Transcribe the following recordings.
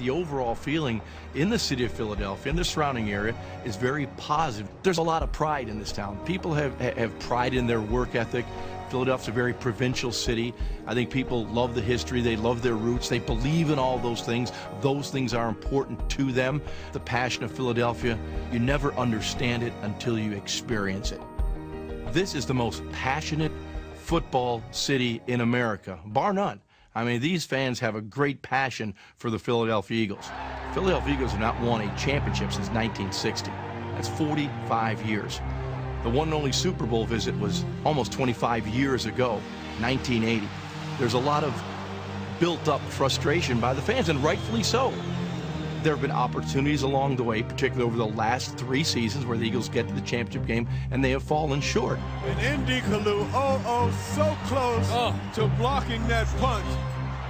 The overall feeling in the city of Philadelphia and the surrounding area is very positive. There's a lot of pride in this town. People have pride in their work ethic. Philadelphia's a very provincial city. I think people love the history, they love their roots, they believe in all those things. Those things are important to them. The passion of Philadelphia, you never understand it until you experience it. This is the most passionate football city in America, bar none. I mean, these fans have a great passion for the Philadelphia Eagles. Philadelphia Eagles have not won a championship since 1960. That's 45 years. The one and only Super Bowl visit was almost 25 years ago, 1980. There's a lot of built-up frustration by the fans, and rightfully so. There have been opportunities along the way, particularly over the last 3 seasons, where the Eagles get to the championship game, and they have fallen short. And Indy Kalu, so close to blocking that punch.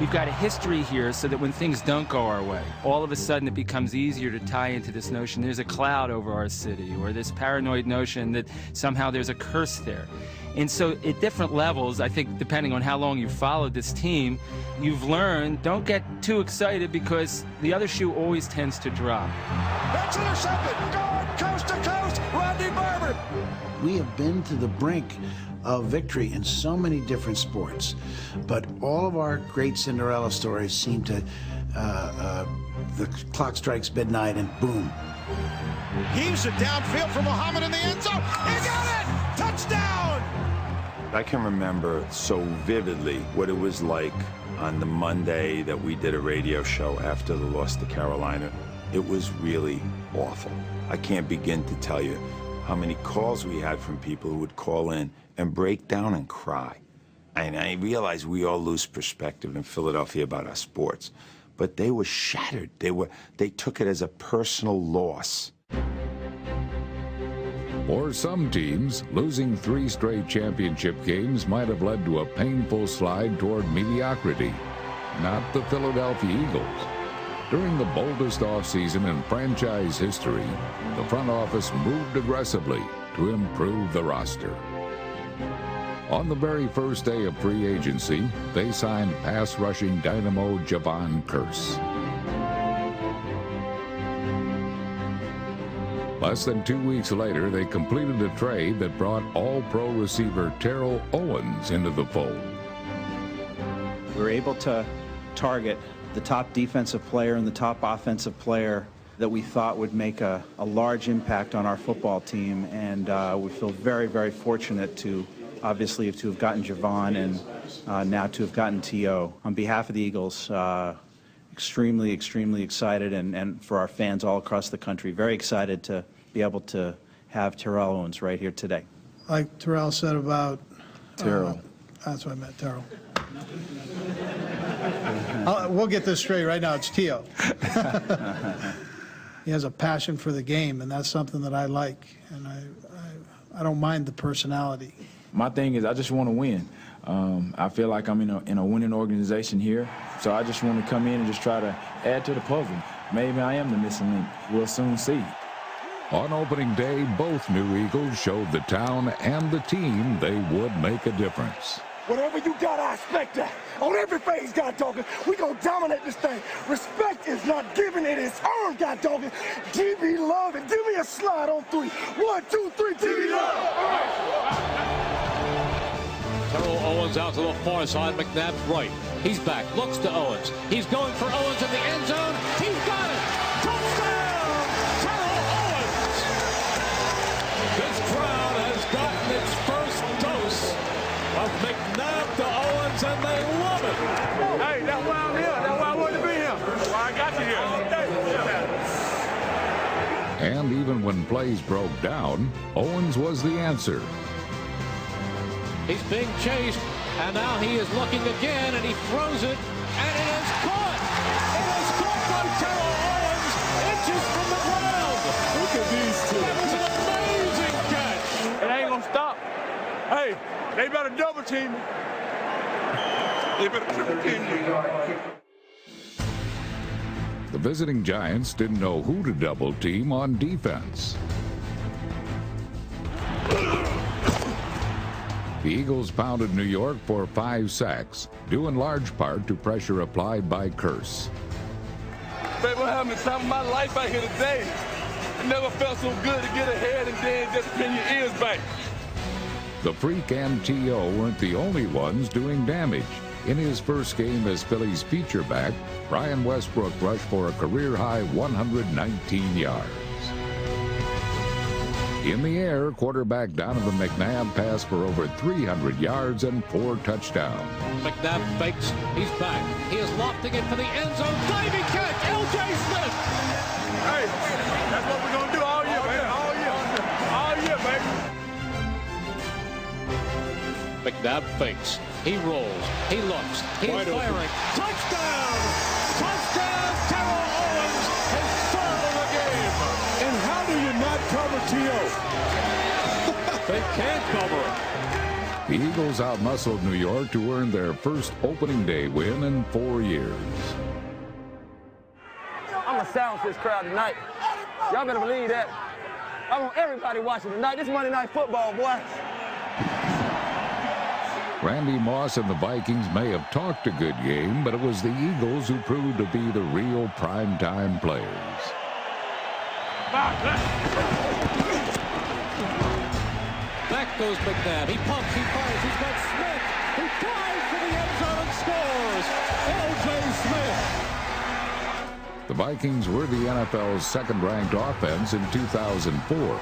We've got a history here so that when things don't go our way, all of a sudden it becomes easier to tie into this notion there's a cloud over our city, or this paranoid notion that somehow there's a curse there. And so at different levels, I think depending on how long you've followed this team, you've learned don't get too excited because the other shoe always tends to drop. That's intercepted. Going coast to coast. Rodney Barber. We have been to the brink of victory in so many different sports, but all of our great Cinderella stories seem to, the clock strikes midnight and boom. Heaves it downfield for Muhammad in the end zone. He got it! Touchdown! I can remember so vividly what it was like on the Monday that we did a radio show after the loss to Carolina. It was really awful. I can't begin to tell you how many calls we had from people who would call in and break down and cry. And I realize we all lose perspective in Philadelphia about our sports, but they were shattered. They took it as a personal loss. For some teams, losing 3 straight championship games might have led to a painful slide toward mediocrity. Not the Philadelphia Eagles. During the boldest offseason in franchise history, the front office moved aggressively to improve the roster. On the very first day of free agency, they signed pass-rushing dynamo Jevon Kearse. Less than 2 weeks later, they completed a trade that brought all-pro receiver Terrell Owens into the fold. We were able to target the top defensive player and the top offensive player that we thought would make a large impact on our football team, and we feel very, very fortunate to obviously to have gotten Jevon and now to have gotten T.O. On behalf of the Eagles, extremely, extremely excited, and for our fans all across the country, very excited to be able to have Terrell Owens right here today. Like Terrell said about... Terrell. That's what I meant, Terrell. We'll get this straight right now. It's T.O. He has a passion for the game, and that's something that I like, and I don't mind the personality. My thing is I just want to win. I feel like I'm in a winning organization here, so I just want to come in and just try to add to the puzzle. Maybe I am the missing link. We'll soon see. On opening day, both new Eagles showed the town and the team they would make a difference. Whatever you got, I expect that. On every phase, God dogging, we gonna dominate this thing. Respect is not given, it is earned, God dogging. GB Love, and give me a slide on 3. 1, 2, 3, GB Love. Terrell Owens out to the far side, McNabb's right. He's back, looks to Owens. He's going for Owens in the end zone. He's got it. Touchdown, Terrell Owens. This crowd has gotten its first dose of McNabb to Owens, and they love it. Hey, that's why I'm here. That's why I wanted to be here. Why I got you here. And even when plays broke down, Owens was the answer. He's being chased, and now he is looking again, and he throws it, and it is caught. It is caught by Terrell Owens, inches from the ground. Look at these two. That was an amazing catch. It ain't gonna stop. Hey, they better double team me. They better triple team me. The visiting Giants didn't know who to double team on defense. The Eagles pounded New York for 5 sacks, due in large part to pressure applied by Kearse. Baby, I'm having the time of my life out here today. I never felt so good to get ahead and then just pin your ears back. The Freak and T.O. weren't the only ones doing damage. In his first game as Phillies feature back, Brian Westbrook rushed for a career-high 119 yards. In the air, quarterback Donovan McNabb passed for over 300 yards and 4 touchdowns. McNabb fakes. He's back. He is lofting it for the end zone. Diving catch. L.J. Smith. Hey, that's what we're going to do all year, baby. All year. All year, baby. McNabb fakes. He rolls. He looks. He's firing. Touchdown! Touchdown! Terrell Owens, his third of the game. And how do you not cover T.O.? They can't cover it. The Eagles outmuscled New York to earn their first opening day win in 4 years. I'm gonna silence this crowd tonight. Y'all better believe that. I want everybody watching tonight. This Monday Night Football, boy. Randy Moss and the Vikings may have talked a good game, but it was the Eagles who proved to be the real primetime players. Back goes McNabb. He pumps, he fires. He's got Smith. He dives for the end zone and scores. L.J. Smith. The Vikings were the NFL's second-ranked offense in 2004,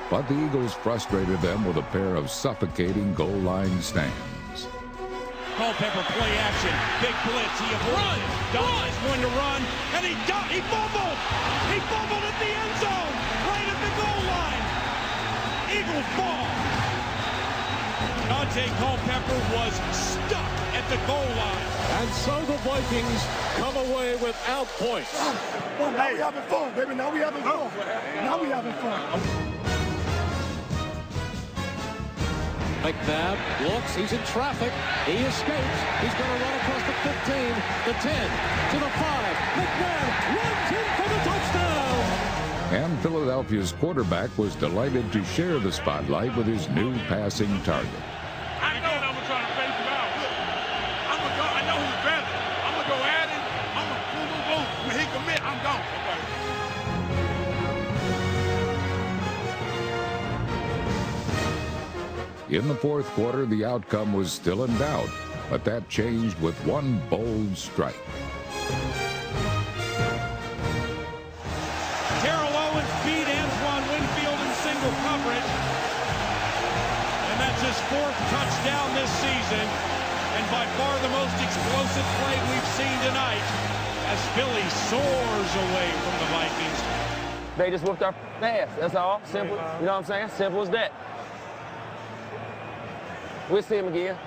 but the Eagles frustrated them with a pair of suffocating goal line stands. Culpepper play action. Big blitz. He run. Don is going to run. And he fumbled. He fumbled at the end zone. Right at the goal line. Eagles ball. Dante Culpepper was stuck at the goal line. And so the Vikings come away without points. Well, now we having fun, baby. Now we having fun. Now we having fun. McNabb looks, he's in traffic, he escapes, he's going to run across the 15, the 10, to the 5, McNabb runs in for the touchdown! And Philadelphia's quarterback was delighted to share the spotlight with his new passing target. I know I'm trying to face him out. I'm going to go, I know who's better. I'm going to go at him. I'm going to boom. When he commit, I'm gone. In the fourth quarter, the outcome was still in doubt, but that changed with one bold strike. Terrell Owens beat Antoine Winfield in single coverage. And that's his 4th touchdown this season. And by far the most explosive play we've seen tonight as Philly soars away from the Vikings. They just whooped our ass. That's all. Simple. You know what I'm saying? Simple as that. We'll see him again.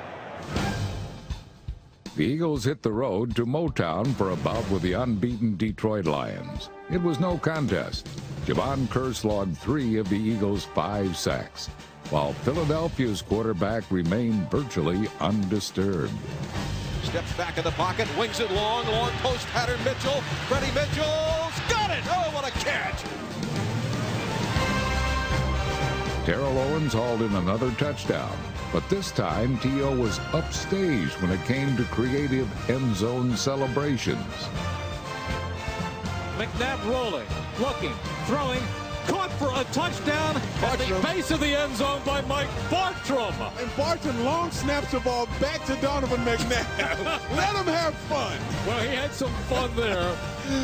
The Eagles hit the road to Motown for a bout with the unbeaten Detroit Lions. It was no contest. Javon Kearse logged 3 of the Eagles' 5 sacks, while Philadelphia's quarterback remained virtually undisturbed. Steps back in the pocket, wings it long post pattern Mitchell. Freddie Mitchell's got it! Oh, what a catch! Terrell Owens hauled in another touchdown, but this time T.O. was upstaged when it came to creative end zone celebrations. McNabb rolling, looking, throwing, caught for a touchdown at the base of the end zone by Mike Bartram. And Bartram long snaps the ball back to Donovan McNabb. Let him have fun. Well, he had some fun there.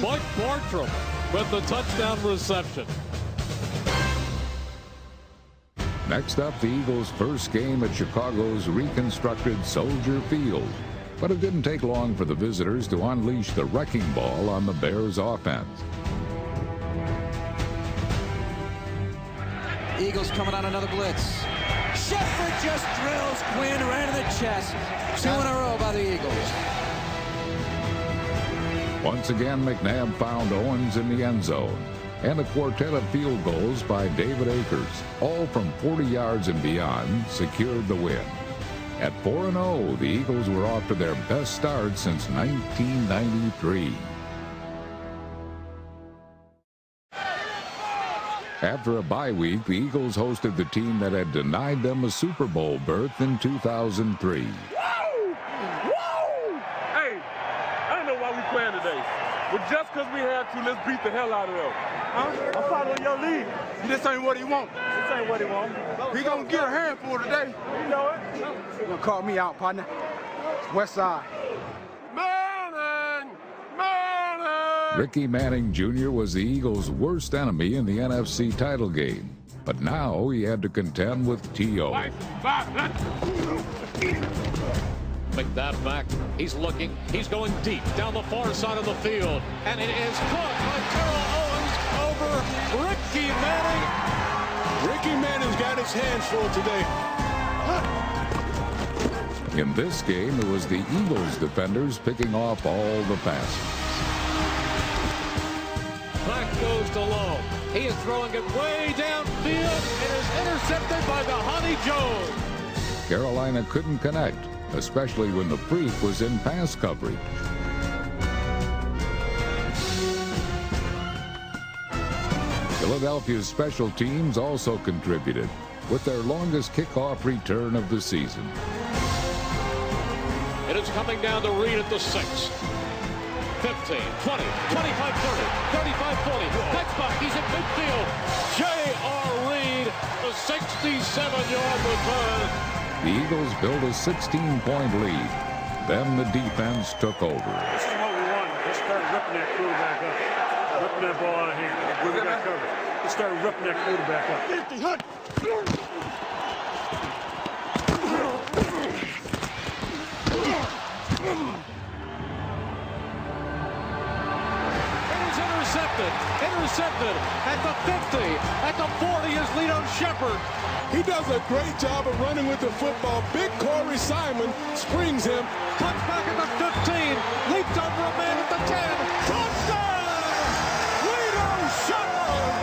Mike Bartram with the touchdown reception. Next up, the Eagles' first game at Chicago's reconstructed Soldier Field. But it didn't take long for the visitors to unleash the wrecking ball on the Bears' offense. Eagles coming on another blitz. Shepard just drills Quinn right in the chest. 2 in a row by the Eagles. Once again, McNabb found Owens in the end zone. And a quartet of field goals by David Akers, all from 40 yards and beyond, secured the win. At 4-0, the Eagles were off to their best start since 1993. After a bye week, the Eagles hosted the team that had denied them a Super Bowl berth in 2003. Woo! Woo! Hey, I don't know why we playing today. But just because we had to, let's beat the hell out of them. Huh? I'm following your lead. This ain't what he want. This ain't what he want. He gonna get a handful today. You know it. You gonna call me out, partner? West side. Manning! Manning! Ricky Manning Jr. was the Eagles' worst enemy in the NFC title game. But now he had to contend with T.O. McNabb back. He's looking. He's going deep down the far side of the field. And it is caught by Terrell Owens over Ricky Manning. Ricky Manning's got his hands full today. In this game, it was the Eagles defenders picking off all the passes. Back goes to Lowe. He is throwing it way downfield. It is intercepted by the Honey Jones. Carolina couldn't connect, especially when the freak was in pass coverage. Philadelphia's special teams also contributed with their longest kickoff return of the season. It is coming down to Reed at the 6. 15, 20, 25, 30, 35, 40. Cuts back. He's at midfield. J.R. Reed, a 67-yard return. The Eagles built a 16-point lead. Then the defense took over. This is what we want. Let's start ripping that quarterback up. Ripping that ball out of here. We got covered. Let's start ripping that quarterback up. 50, hut. Intercepted at the 50, at the 40 is Lito Shepard. He does a great job of running with the football. Big Corey Simon springs him. Cuts back at the 15, leaped over a man at the 10. Touchdown! Lito Shepard!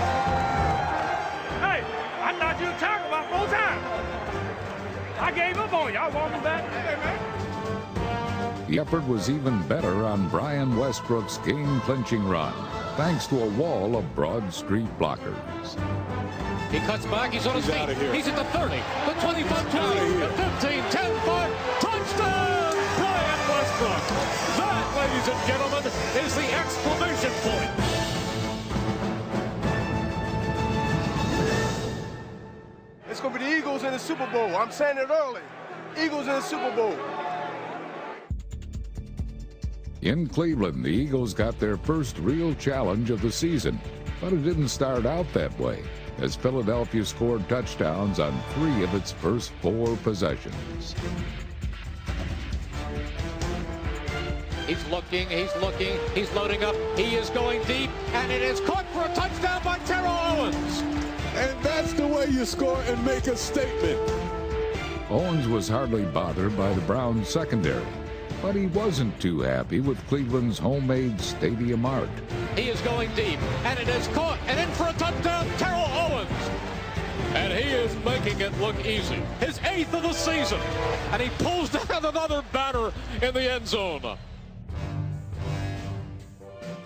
Hey, I thought you were talking about 4 times. I gave up on you. I want him back. Hey, man. Shepard was even better on Brian Westbrook's game-clinching run, thanks to a wall of Broad Street blockers. He cuts back, he's on his feet. He's at the 30, the 25, 20, the 15, 10, 5. Touchdown! Brian Westbrook. That, ladies and gentlemen, is the exclamation point. It's going to be the Eagles in the Super Bowl. I'm saying it early. Eagles in the Super Bowl. In Cleveland, the Eagles got their first real challenge of the season, but it didn't start out that way, as Philadelphia scored touchdowns on 3 of its first 4 possessions. He's looking, he's loading up, he is going deep, and it is caught for a touchdown by Terrell Owens. And that's the way you score and make a statement. Owens was hardly bothered by the Browns' secondary, but he wasn't too happy with Cleveland's homemade stadium art. He is going deep, and it is caught, and in for a touchdown, Terrell Owens. And he is making it look easy. His 8th of the season, and he pulls down another batter in the end zone.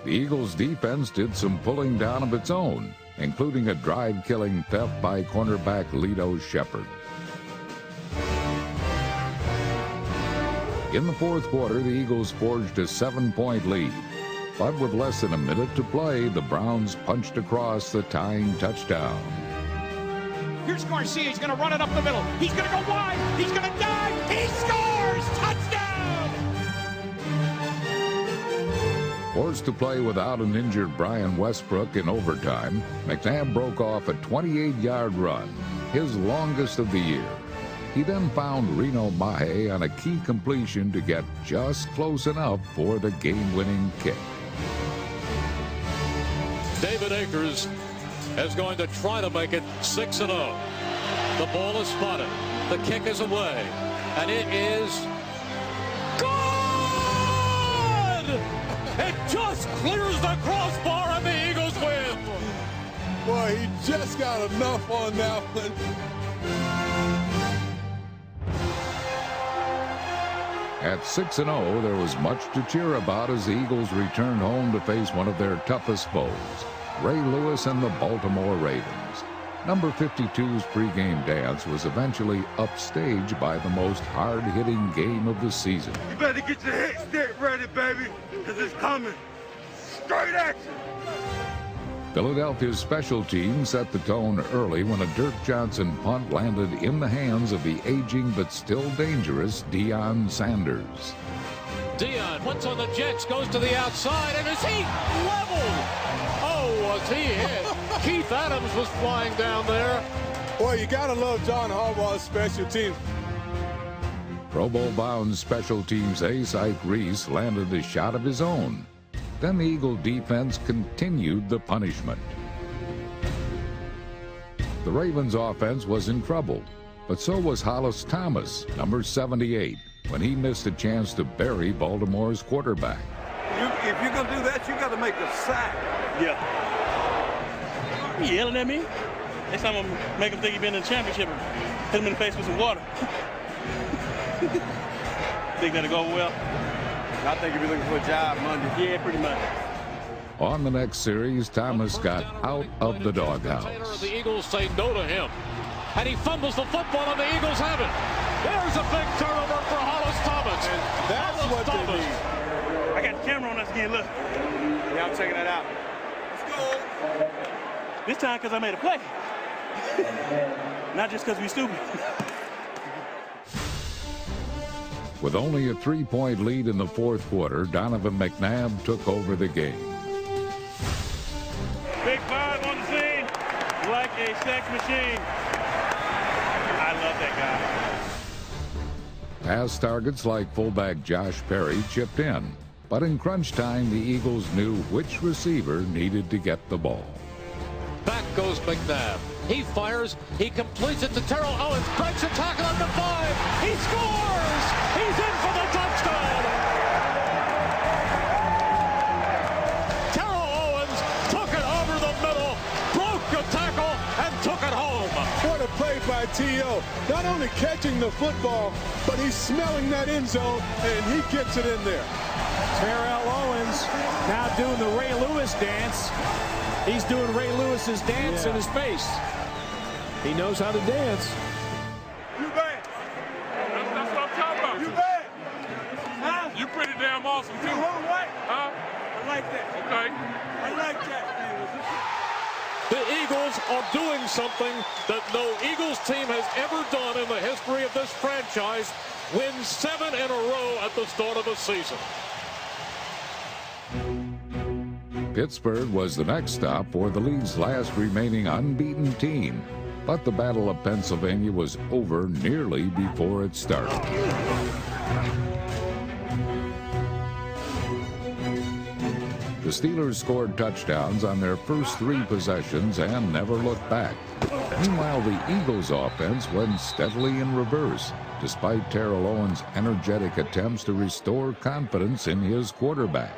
The Eagles' defense did some pulling down of its own, including a drive-killing theft by cornerback Lito Shepard. In the fourth quarter, the Eagles forged a 7-point lead. But with less than a minute to play, the Browns punched across the tying touchdown. Here's Garcia. He's going to run it up the middle. He's going to go wide. He's going to dive. He scores! Touchdown! Forced to play without an injured Brian Westbrook in overtime, McNabb broke off a 28-yard run, his longest of the year. He then found Reno Mahe on a key completion to get just close enough for the game-winning kick. David Akers is going to try to make it 6-0. The ball is spotted. The kick is away. And it is good! It just clears the crossbar and the Eagles win. Boy, he just got enough on that one. At 6-0, there was much to cheer about as the Eagles returned home to face one of their toughest foes, Ray Lewis and the Baltimore Ravens. Number 52's pregame dance was eventually upstaged by the most hard-hitting game of the season. You better get your head stick ready, baby, because it's coming. Great action. Philadelphia's special team set the tone early when a Dirk Johnson punt landed in the hands of the aging but still dangerous Deion Sanders. Deion puts on the Jets, goes to the outside, and is he leveled? Oh, was he hit? Keith Adams was flying down there. Boy, you gotta love John Harbaugh's special teams. Pro Bowl bound special teams ace Ike Reese landed a shot of his own. Then the Eagle defense continued the punishment. The Ravens offense was in trouble, but so was Hollis Thomas, number 78, when he missed a chance to bury Baltimore's quarterback. If you're gonna do that, you gotta make a sack. Yeah. You yelling at me? Next time I'm gonna make him think he's been in the championship and hit him in the face with some water. Think that'll go well? I think you'll be looking for a job Monday. Yeah, pretty much. On the next series, Thomas got out of the doghouse. The Eagles say no to him. And he fumbles the football, and the Eagles have it. There's a big turnover for Hollis Thomas. And that's Hollis what Thomas. they need. I got the camera on us again, look. Yeah, I'm checking that out. Let's go. This time because I made a play. Not just because we stupid. With only a 3-point lead in the fourth quarter, Donovan McNabb took over the game. Big Five on the scene, like a sex machine. I love that guy. Pass targets like fullback Josh Perry chipped in, but in crunch time, the Eagles knew which receiver needed to get the ball. Back goes McNabb. He fires. He completes it to Terrell Owens. Breaks a tackle on the 5. He scores! He's in for the touchdown! Terrell Owens took it over the middle, broke the tackle, and took it home. What a play by T.O. Not only catching the football, but he's smelling that end zone, and he gets it in there. Terrell Owens now doing the Ray Lewis dance. He's doing Ray Lewis's dance in his face. He knows how to dance. You bad. That's what I'm talking about. You bad. Huh? You pretty damn awesome, too. What? Huh? I like that. Okay. I like that. The Eagles are doing something that no Eagles team has ever done in the history of this franchise. Win 7 in a row at the start of a season. Pittsburgh was the next stop for the league's last remaining unbeaten team, but the Battle of Pennsylvania was over nearly before it started. The Steelers scored touchdowns on their first 3 possessions and never looked back. Meanwhile, the Eagles' offense went steadily in reverse, despite Terrell Owens' energetic attempts to restore confidence in his quarterback.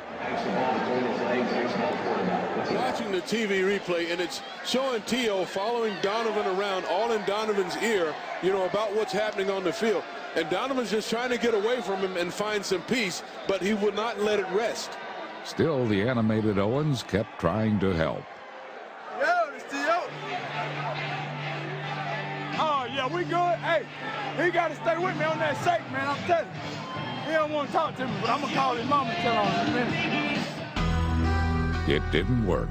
Watching the TV replay, and it's showing T.O. following Donovan around, all in Donovan's ear, about what's happening on the field. And Donovan's just trying to get away from him and find some peace, but he would not let it rest. Still, the animated Owens kept trying to help. Yo, it's T.O. Oh, yeah, we good. Hey, he got to stay with me on that safe, man. I'm telling you. He don't want to talk to me, but I'm going to call his mama and tell her in a minute. It didn't work,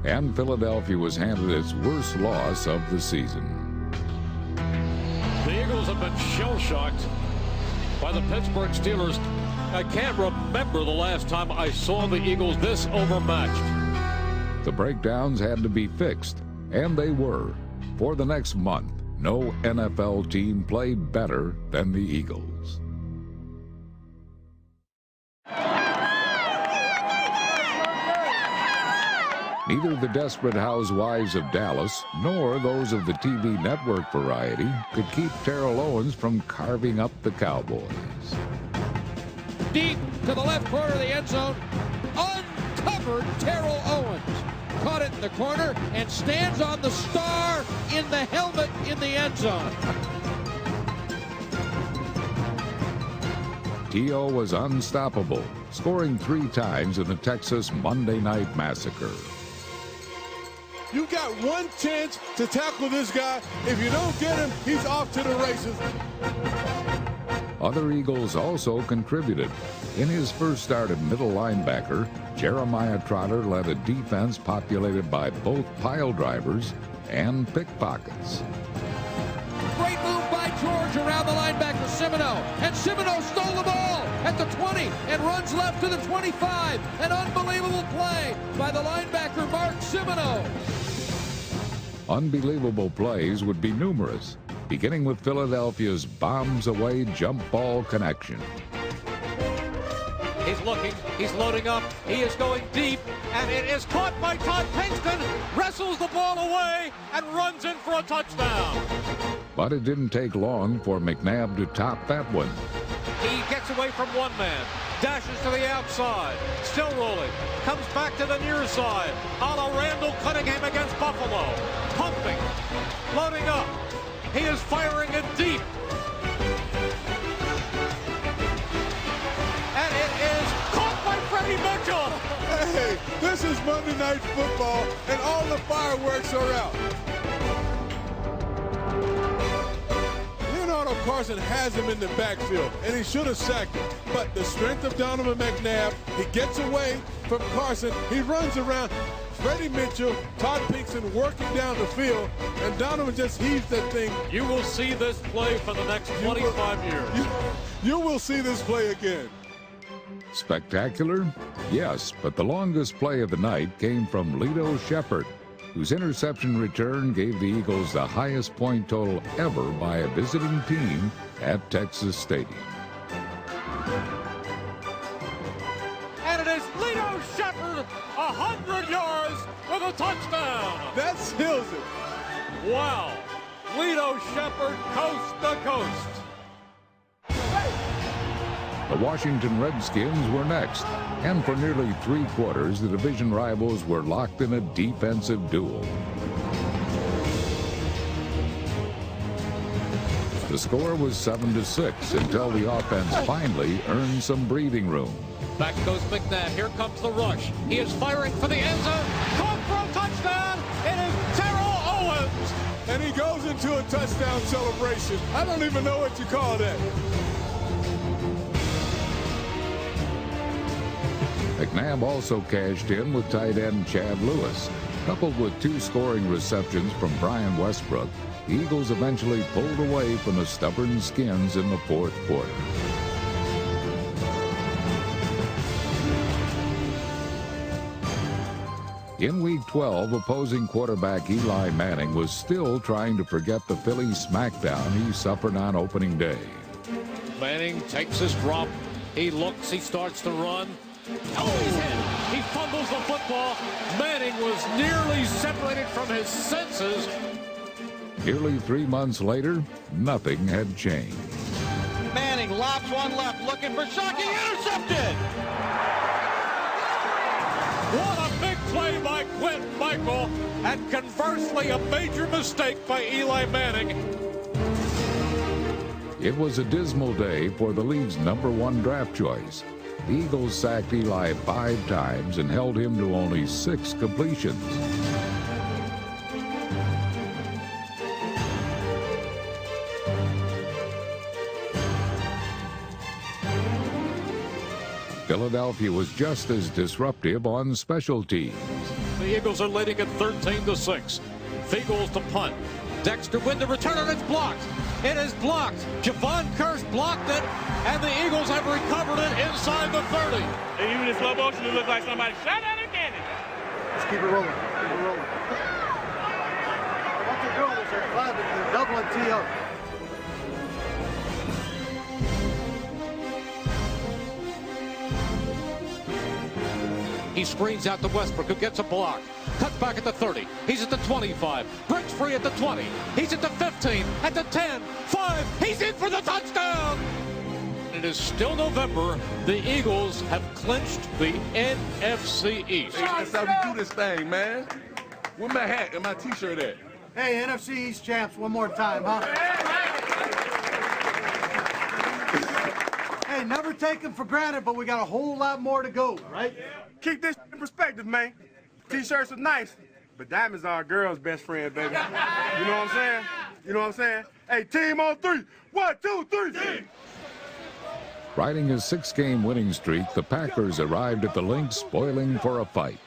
and Philadelphia was handed its worst loss of the season. The Eagles have been shell-shocked by the Pittsburgh Steelers. I can't remember the last time I saw the Eagles this overmatched. The breakdowns had to be fixed, and they were. For the next month, no NFL team played better than the Eagles. Neither the Desperate Housewives of Dallas nor those of the TV network variety could keep Terrell Owens from carving up the Cowboys. Deep to the left corner of the end zone, uncovered Terrell Owens. Caught it in the corner and stands on the star in the helmet in the end zone. T.O. was unstoppable, scoring 3 times in the Texas Monday Night Massacre. You got one chance to tackle this guy. If you don't get him, he's off to the races. Other Eagles also contributed. In his first start at middle linebacker, Jeremiah Trotter led a defense populated by both pile drivers and pickpockets. Great move by George around the linebacker, Simoneau. And Simoneau stole the ball at the 20 and runs left to the 25. An unbelievable play by the linebacker, Mark Simoneau. Unbelievable plays would be numerous, beginning with Philadelphia's bombs away jump ball connection. He's looking, he's loading up, he is going deep, and it is caught by Todd Pinkston, wrestles the ball away, and runs in for a touchdown. But it didn't take long for McNabb to top that one. He gets away from one man, dashes to the outside, still rolling, comes back to the near side, a la Randall Cunningham against Buffalo, pumping, loading up, he is firing it deep. And it is caught by Freddie Mitchell. Hey, this is Monday Night Football, and all the fireworks are out. Leonardo Carson has him in the backfield, and he should have sacked him. But the strength of Donovan McNabb, he gets away from Carson, he runs around. Freddie Mitchell, Todd Pinkston working down the field, and Donovan just heaves that thing. You will see this play for the next 25 years. You will see this play again. Spectacular? Yes, but the longest play of the night came from Lito Sheppard, whose interception return gave the Eagles the highest point total ever by a visiting team at Texas Stadium. And it is Lito Sheppard, 100 yards with a touchdown. That seals it. Wow. Lito Sheppard, coast to coast. The Washington Redskins were next, and for nearly 3 quarters, the division rivals were locked in a defensive duel. The score was 7-6 until the offense finally earned some breathing room. Back goes McNabb. Here comes the rush. He is firing for the end zone. Caught for a touchdown. It is Terrell Owens. And he goes into a touchdown celebration. I don't even know what you call that. McNabb also cashed in with tight end Chad Lewis. Coupled with 2 scoring receptions from Brian Westbrook, the Eagles eventually pulled away from the stubborn Skins in the 4th quarter. In Week 12, opposing quarterback Eli Manning was still trying to forget the Philly smackdown he suffered on opening day. Manning takes his drop. He looks. He starts to run. Oh, he's hit. He fumbles the football. Manning was nearly separated from his senses. Nearly 3 months later, nothing had changed. Manning lobs one left, looking for Shockey, intercepted! What a big play by Quentin Michael, and conversely, a major mistake by Eli Manning. It was a dismal day for the league's #1 draft choice. The Eagles sacked Eli 5 times and held him to only 6 completions. Philadelphia was just as disruptive on special teams. The Eagles are leading at 13-6. Feagles to punt. Dexter with the return, and it's blocked. It is blocked. Javon Curse blocked it, and the Eagles have recovered it inside the 30. And even in slow motion, it looked like somebody shot at a cannon. Let's keep it rolling. Keep it rolling. What they're doing is they're doubling T.O. He screens out to Westbrook, who gets a block. Cuts back at the 30. He's at the 25. Breaks free at the 20. He's at the 15. At the 10. 5. He's in for the touchdown! It is still November. The Eagles have clinched the NFC East. Hey, that's how we do this thing, man. Where my hat and my T-shirt at? Hey, NFC East champs, one more time, huh? Hey, never take them for granted, but we got a whole lot more to go, right? Keep this in perspective, man. T-shirts are nice, but diamonds are a girl's best friend, baby. You know what I'm saying? You know what I'm saying? Hey, team on 3. 1, 2, 3. Team. Riding a 6-game winning streak, the Packers arrived at the links spoiling for a fight.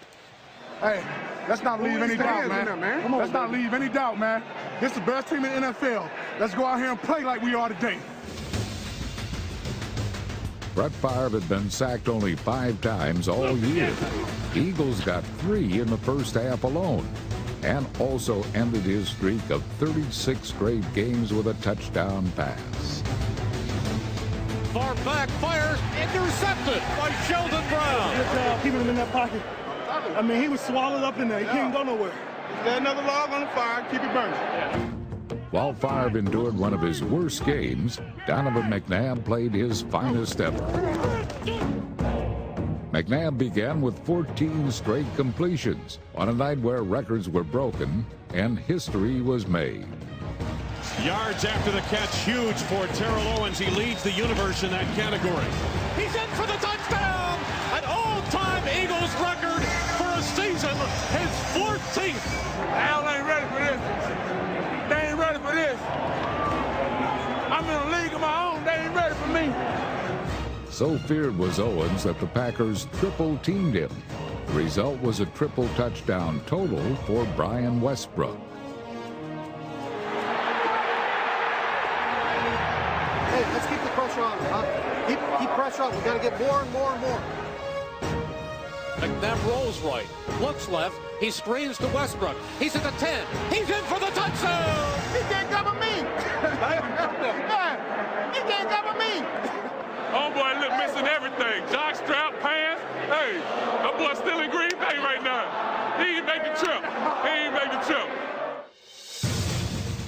Hey, let's not leave any doubt, man. Let's not leave any doubt, man. This is the best team in the NFL. Let's go out here and play like we are today. Brett Favre had been sacked only 5 times all year. The Eagles got 3 in the first half alone, and also ended his streak of 36 straight games with a touchdown pass. Far back, fires, intercepted by Sheldon Brown. Good job keeping him in that pocket. I mean, he was swallowed up in there. He couldn't go nowhere. Got another log on the fire. Keep it burning. While Favre endured one of his worst games, Donovan McNabb played his finest ever. McNabb began with 14 straight completions on a night where records were broken and history was made. Yards after the catch, huge for Terrell Owens. He leads the universe in that category. He's in for the touchdown! An all-time Eagles record for a season, his 14th. Al ain't ready for this. They ain't ready for this. I'm in a league of my own. They ain't ready for me. So feared was Owens that the Packers triple-teamed him. The result was a triple touchdown total for Brian Westbrook. Hey, let's keep the pressure on, huh? Keep pressure on. We got to get more and more and more. McNabb rolls right, looks left, he screens to Westbrook. He's at the 10. He's in for the touchdown! He can't cover me! He can't cover me! Homeboy look missing everything. Jockstrap, pants. Hey, that boy still in Green Bay right now. He ain't make the trip. He ain't make the trip.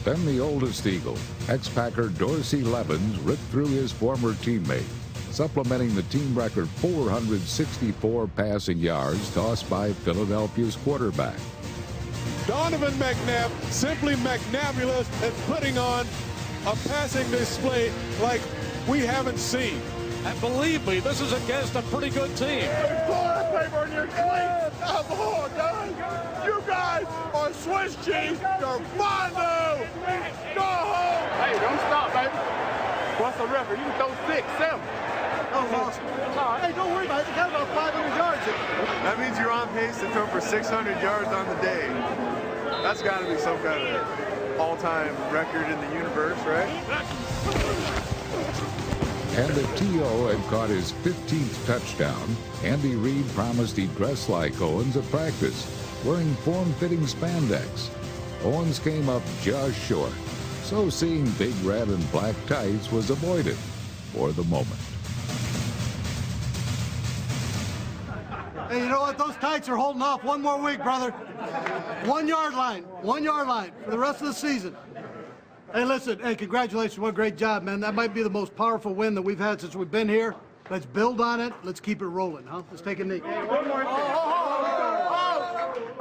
Then the oldest Eagle, ex-Packer Dorsey Levens, ripped through his former teammate, supplementing the team record 464 passing yards tossed by Philadelphia's quarterback. Donovan McNabb, simply McNabulous, and putting on a passing display like we haven't seen. And believe me, this is against a pretty good team. Toilet paper in your cleats! Come on, guys! You guys are Swiss cheese! You're Mondo! Go home! Hey, don't stop, baby. What's the record? You can throw 6, 7. Hey, don't worry about it. You got about 500 yards. That means you're on pace to throw for 600 yards on the day. That's got to be some kind of all-time record in the universe, right? And the T.O. had caught his 15th touchdown. Andy Reid promised he'd dress like Owens at practice, wearing form-fitting spandex. Owens came up just short, so seeing big red and black tights was avoided for the moment. Hey, you know what? Those tights are holding off one more week, brother. 1 yard line. 1 yard line for the rest of the season. Hey, listen. Hey, congratulations. What a great job, man. That might be the most powerful win that we've had since we've been here. Let's build on it. Let's keep it rolling, huh? Let's take a knee.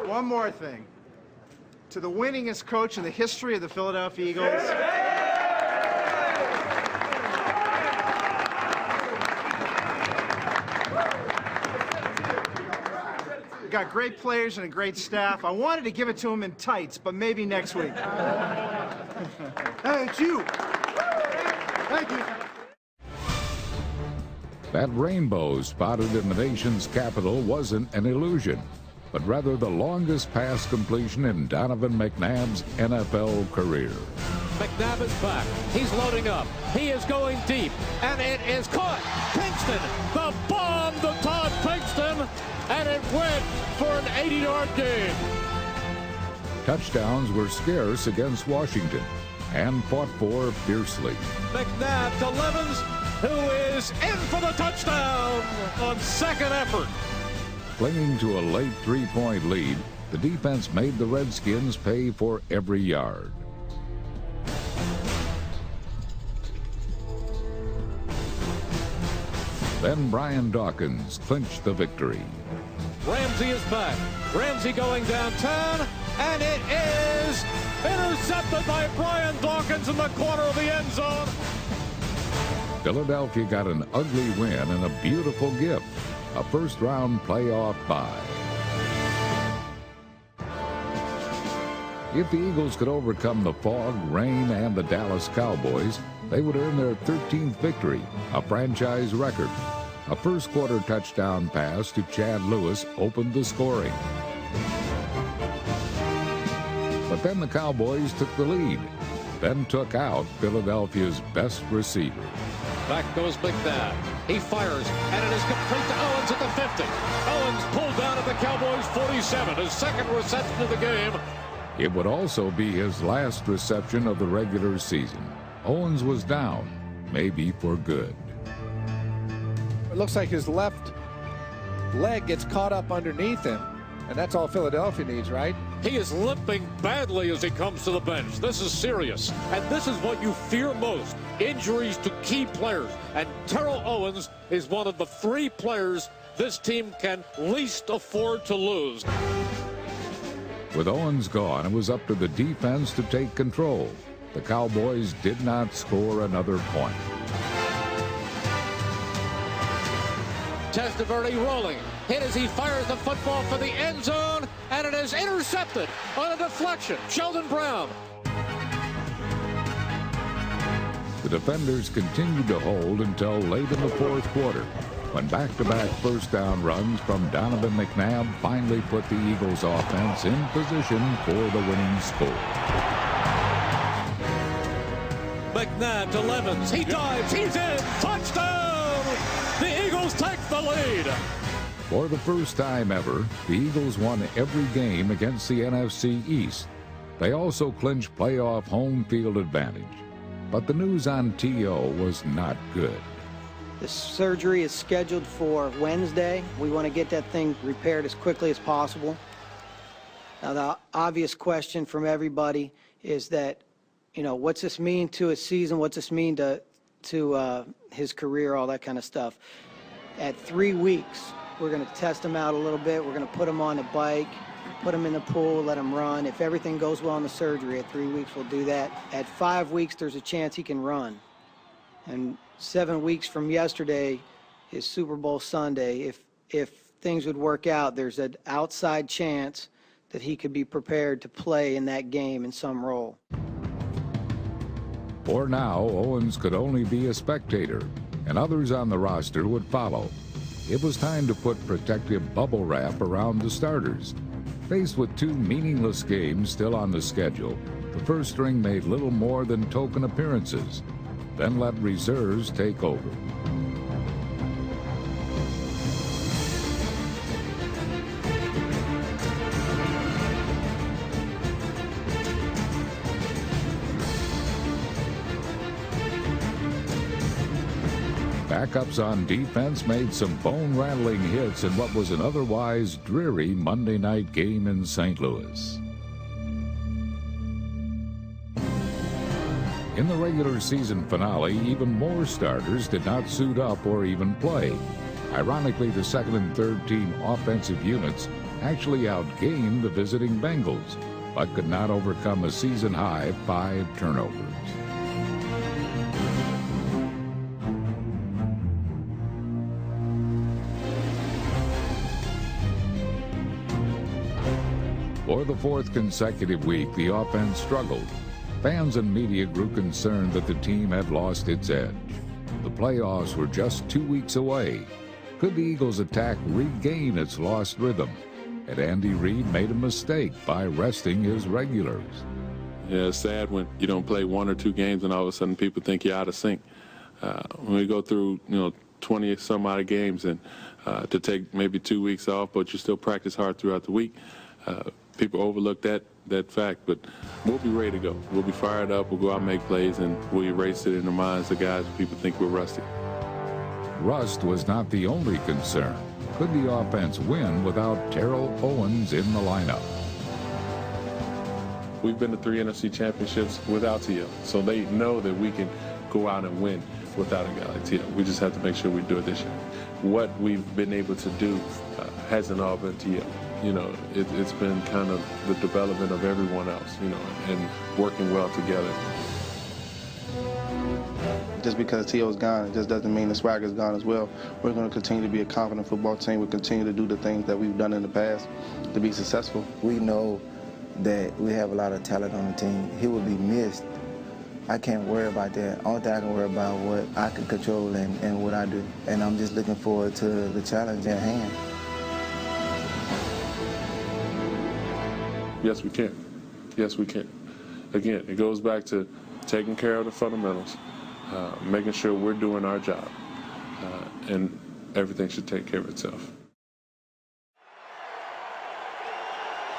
One more thing. To the winningest coach in the history of the Philadelphia Eagles. We got great players and a great staff. I wanted to give it to them in tights, but maybe next week. Hey, it's you. Thank you. That rainbow spotted in the nation's capital wasn't an illusion, but rather the longest pass completion in Donovan McNabb's NFL career. McNabb is back. He's loading up. He is going deep, and it is caught. Pinkston, the bomb to Todd Pinkston, and it went for an 80-yard gain. Touchdowns were scarce against Washington and fought for fiercely. McNabb to Levens, who is in for the touchdown on second effort. Clinging to a late three-point lead, the defense made the Redskins pay for every yard. Then Brian Dawkins clinched the victory. Ramsey is back. Ramsey going downtown, and it is intercepted by Brian Dawkins in the corner of the end zone. Philadelphia got an ugly win and a beautiful gift, a first-round playoff bye. If the Eagles could overcome the fog, rain, and the Dallas Cowboys, They would earn their 13th victory, a franchise record. A first-quarter touchdown pass to Chad Lewis opened the scoring. But then the Cowboys took the lead, then took out Philadelphia's best receiver. Back goes McNabb. He fires, and it is complete to Owens at the 50. Owens pulled down at the Cowboys' 47, his second reception of the game. It would also be his last reception of the regular season. Owens was down, maybe for good. It looks like his left leg gets caught up underneath him, and that's all Philadelphia needs, right? He is limping badly as he comes to the bench. This is serious, and this is what you fear most, injuries to key players. And Terrell Owens is one of the 3 players this team can least afford to lose. With Owens gone, it was up to the defense to take control. The Cowboys did not score another point. Testaverde rolling, hit as he fires the football for the end zone, and it is intercepted on a deflection. Sheldon Brown. The defenders continued to hold until late in the fourth quarter, when back-to-back first down runs from Donovan McNabb finally put the Eagles' offense in position for the winning score. McNabb to Levens. He dives. He's in. Touchdown! The Eagles take the lead. For the first time ever, the Eagles won every game against the NFC East. They also clinched playoff home field advantage. But the news on T.O. was not good. The surgery is scheduled for Wednesday. We want to get that thing repaired as quickly as possible. Now, the obvious question from everybody is that, you know, what's this mean to his season? What's this mean to his career, all that kind of stuff? At 3 weeks, we're going to test him out a little bit. We're going to put him on a bike, put him in the pool, let him run. If everything goes well in the surgery, at 3 weeks, we'll do that. At 5 weeks, there's a chance he can run. And 7 weeks from yesterday is Super Bowl Sunday. If things would work out, there's an outside chance that he could be prepared to play in that game in some role. For now, Owens could only be a spectator, and others on the roster would follow. It was time to put protective bubble wrap around the starters. Faced with 2 meaningless games still on the schedule, the first string made little more than token appearances, then let reserves take over. Backups on defense made some bone-rattling hits in what was an otherwise dreary Monday night game in St. Louis. In the regular season finale, even more starters did not suit up or even play. Ironically, the second and third team offensive units actually outgained the visiting Bengals, but could not overcome a season-high 5 turnovers. For the 4th consecutive week, the offense struggled. Fans and media grew concerned that the team had lost its edge. The playoffs were just 2 weeks away. Could the Eagles' attack regain its lost rhythm? Had Andy Reid made a mistake by resting his regulars? Yeah, it's sad when you don't play 1 or 2 games and all of a sudden people think you're out of sync. When we go through, 20 some odd games and to take maybe 2 weeks off, but you still practice hard throughout the week, people overlook that fact, but we'll be ready to go. We'll be fired up, we'll go out and make plays, and we'll erase it in the minds of guys who people think we're rusty. Rust was not the only concern. Could the offense win without Terrell Owens in the lineup? We've been to 3 NFC championships without T.O., so they know that we can go out and win without a guy like T.O. We just have to make sure we do it this year. What we've been able to do hasn't all been T.O. It's been kind of the development of everyone else, and working well together. Just because T.O.'s gone, it just doesn't mean the swagger's gone as well. We're going to continue to be a confident football team. We'll continue to do the things that we've done in the past to be successful. We know that we have a lot of talent on the team. He will be missed, I can't worry about that. Only thing I can worry about what I can control and what I do. And I'm just looking forward to the challenge at hand. Yes, we can. Yes, we can. Again, it goes back to taking care of the fundamentals, making sure we're doing our job, and everything should take care of itself.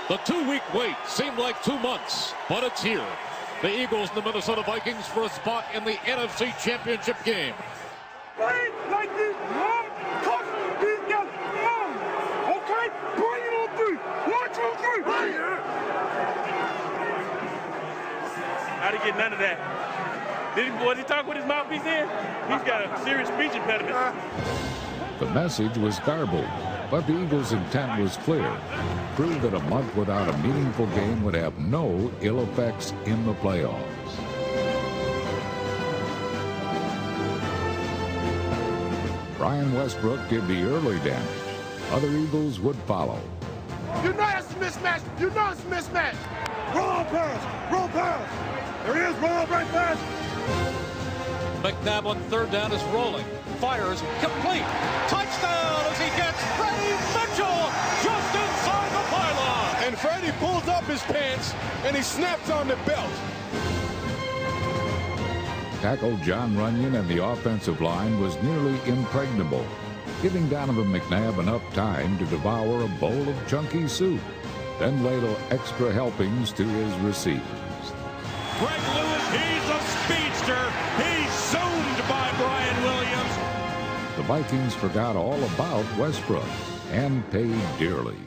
The 2-week wait seemed like 2 months, but it's here. The Eagles and the Minnesota Vikings for a spot in the NFC Championship game. Play like this, mom. Coach, these guys, mom. Okay, bring it on 3. 1, 2, 3. Right here. I didn't get none of that. Was he talking with his mouthpiece in? He's got a serious speech impediment. The message was garbled, but the Eagles' intent was clear. Prove that a month without a meaningful game would have no ill effects in the playoffs. Brian Westbrook did the early damage. Other Eagles would follow. You know it's a mismatch. You know it's a mismatch. Roll pass. Roll pass. There he is. Roll right pass. McNabb on 3rd down is rolling. Fires, complete. Touchdown as he gets Freddie Mitchell just inside the pylon. And Freddie pulls up his pants and he snaps on the belt. Tackle John Runyon and the offensive line was nearly impregnable, giving Donovan McNabb enough time to devour a bowl of chunky soup, then ladle extra helpings to his receivers. Greg Lewis, he's a speedster. He's zoomed by Brian Williams. The Vikings forgot all about Westbrook and paid dearly.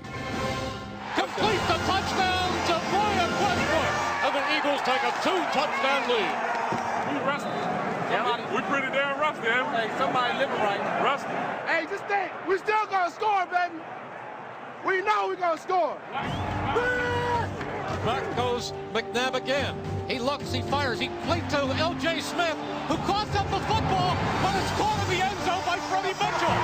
Complete the touchdown to Brian Westbrook. And the Eagles take a 2-touchdown lead. Who's rusty? We pretty damn rusty, ain't we? Hey, somebody living right. Rusty. Hey, just think, we still gonna score, baby. We know we're gonna score. Back goes McNabb again. He looks, he fires, he played to L.J. Smith, who coughs up the football, but it's caught in the end zone by Freddie Mitchell.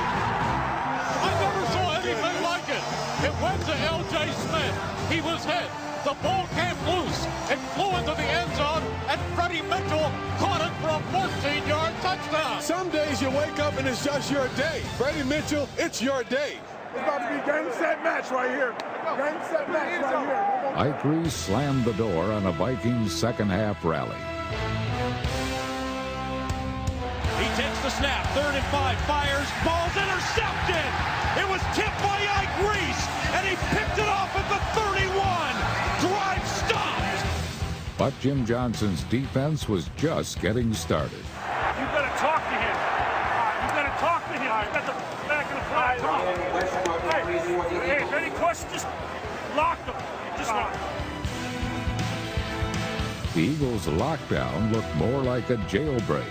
I never saw anything like it. It went to L.J. Smith. He was hit. The ball came loose. It flew into the end zone, and Freddie Mitchell caught it for a 14-yard touchdown. Some days you wake up and it's just your day. Freddie Mitchell, it's your day. It's about to be game, set, match right here. Game, set, match right here. Ike Reese slammed the door on a Vikings second-half rally. He takes the snap, 3rd and 5, fires, ball's intercepted. It was tipped by Ike Reese, and he picked it off at the 31. Drive stopped. But Jim Johnson's defense was just getting started. You better talk to him. You better talk to him. You got the back of the flag. Hey, if any questions, just lock them. Just lock them. The Eagles' lockdown looked more like a jailbreak.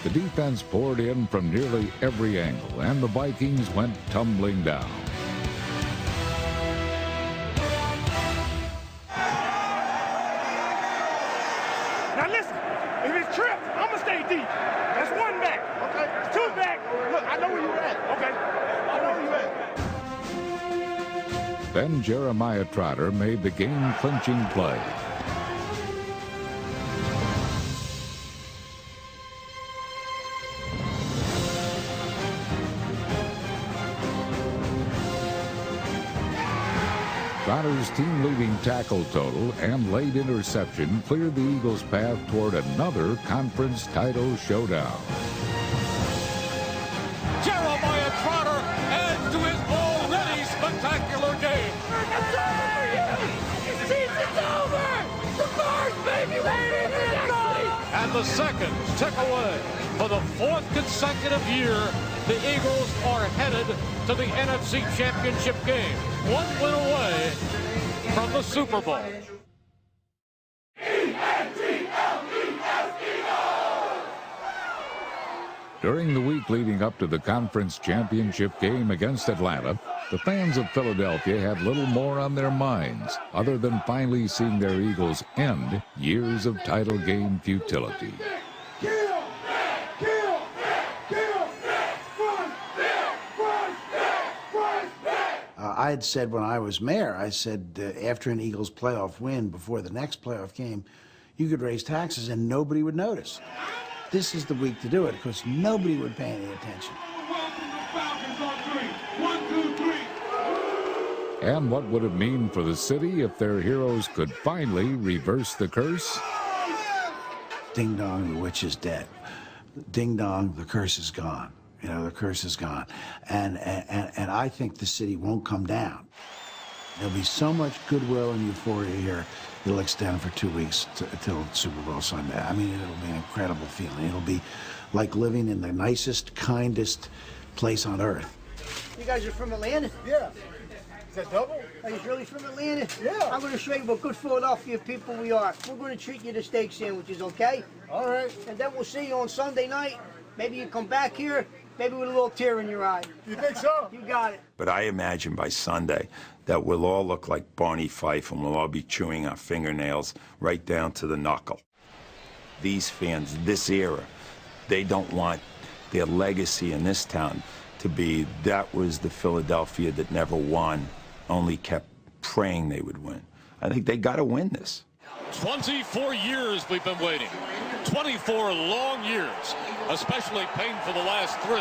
The defense poured in from nearly every angle, and the Vikings went tumbling down. Now listen, if it's tripped, I'm gonna stay deep. That's 1 back. Okay. It's 2 back. Look, I know where you're at. Okay. I know where you're at. Then Jeremiah Trotter made the game-clinching play. Trotter's team-leading tackle total and late interception cleared the Eagles' path toward another conference title showdown. Jeremiah Trotter adds to his already spectacular game. It's over! The season's over! The Mars, baby! And the second tick away. For the 4th consecutive year, the Eagles are headed to the NFC Championship game. 1 win away from the Super Bowl. During the week leading up to the conference championship game against Atlanta, the fans of Philadelphia had little more on their minds other than finally seeing their Eagles end years of title game futility. I had said when I was mayor, I said after an Eagles playoff win, before the next playoff game, you could raise taxes and nobody would notice. This is the week to do it because nobody would pay any attention. And what would it mean for the city if their heroes could finally reverse the curse? Ding dong, the witch is dead. Ding dong, the curse is gone. You know, the curse is gone. And I think the city won't come down. There'll be so much goodwill and euphoria here, it'll extend for 2 weeks till Super Bowl Sunday. I mean, it'll be an incredible feeling. It'll be like living in the nicest, kindest place on earth. You guys are from Atlanta? Yeah. Is that double? Are you really from Atlanta? Yeah. I'm going to show you what good Philadelphia people we are. We're going to treat you to steak sandwiches, okay? All right. And then we'll see you on Sunday night. Maybe you come back here, maybe with a little tear in your eye. You think so? You got it. But I imagine by Sunday that we'll all look like Barney Fife and we'll all be chewing our fingernails right down to the knuckle. These fans, this era, they don't want their legacy in this town to be that was the Philadelphia that never won, only kept praying they would win. I think they got to win this. 24 years we've been waiting. 24 long years, especially painful the last 3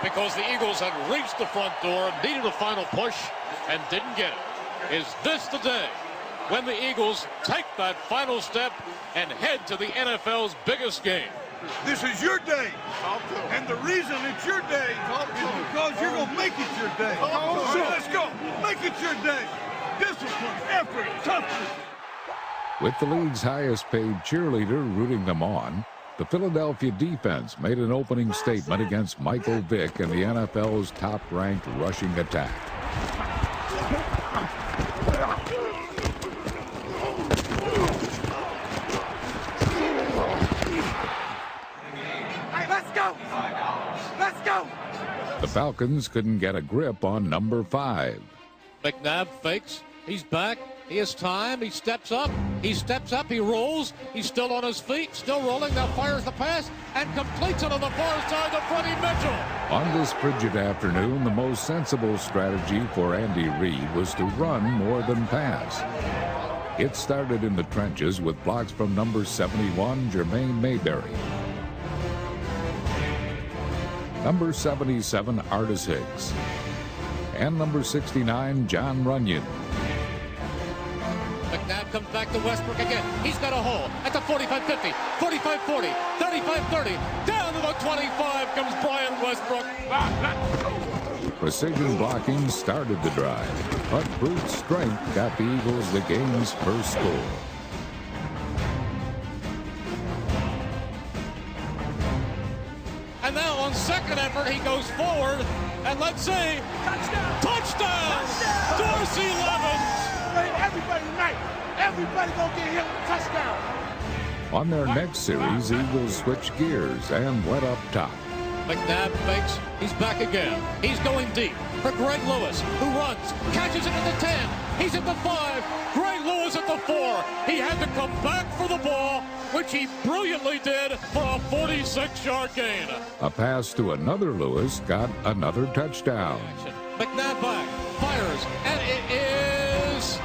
because the Eagles had reached the front door, needed a final push, and didn't get it. Is this the day when the Eagles take that final step and head to the NFL's biggest game? This is your day. And the reason it's your day is because you're going to make it your day. So let's go. Make it your day. Discipline, effort, toughness. With the league's highest paid cheerleader rooting them on, the Philadelphia defense made an opening statement against Michael Vick and the NFL's top-ranked rushing attack. Hey, let's go. Let's go. The Falcons couldn't get a grip on number 5. McNabb fakes. He's back. He has time. He steps up. He steps up. He rolls. He's still on his feet. Still rolling. Now fires the pass and completes it on the far side to Freddie Mitchell. On this frigid afternoon, the most sensible strategy for Andy Reid was to run more than pass. It started in the trenches with blocks from number 71, Jermaine Mayberry. Number 77, Artis Higgs. And number 69, John Runyon. McNabb comes back to Westbrook again. He's got a hole at the 45-50, 45-40, 35-30. Down to the 25 comes Brian Westbrook. Precision blocking started the drive, but brute strength got the Eagles the game's first score. And now on second effort, he goes forward. And let's see. Touchdown! Touchdown! Dorsey Levens! Everybody tonight, everybody gonna get hit with a touchdown. On their next series, Eagles switched gears and went up top. McNabb fakes. He's back again. He's going deep for Greg Lewis, who runs, catches it at the 10. He's at the 5. Greg Lewis at the 4. He had to come back for the ball, which he brilliantly did for a 46-yard gain. A pass to another Lewis got another touchdown. McNabb back, fires, and it is